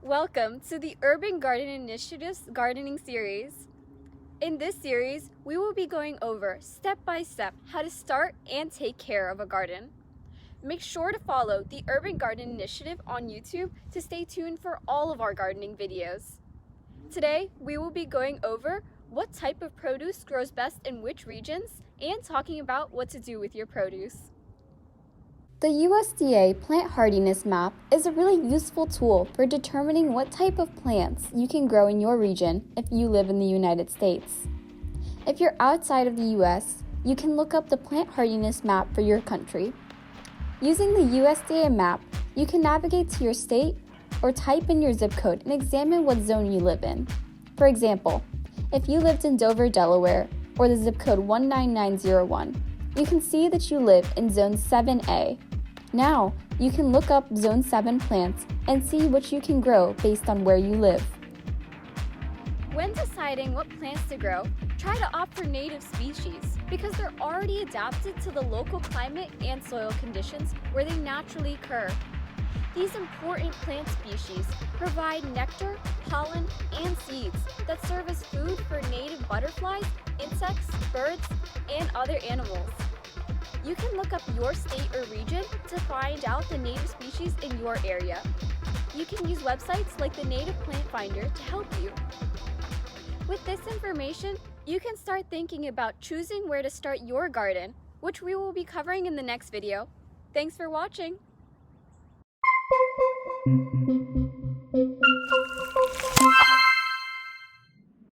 Welcome to the Urban Garden Initiative's gardening series. In this series, we will be going over step by step how to start and take care of a garden. Make sure to follow the Urban Garden Initiative on YouTube to stay tuned for all of our gardening videos. Today, we will be going over what type of produce grows best in which regions and talking about what to do with your produce. The USDA Plant Hardiness Map is a really useful tool for determining what type of plants you can grow in your region if you live in the United States. If you're outside of the US, you can look up the Plant Hardiness Map for your country. Using the USDA map, you can navigate to your state or type in your zip code and examine what zone you live in. For example, if you lived in Dover, Delaware, or the zip code 19901, you can see that you live in Zone 7A. Now, you can look up Zone 7 plants and see what you can grow based on where you live. When deciding what plants to grow, try to opt for native species because they're already adapted to the local climate and soil conditions where they naturally occur. These important plant species provide nectar, pollen, and seeds that serve as food for native butterflies, insects, birds, and other animals. You can look up your state or region to find out the native species in your area. You can use websites like the Native Plant Finder to help you. With this information, you can start thinking about choosing where to start your garden, which we will be covering in the next video. Thanks for watching!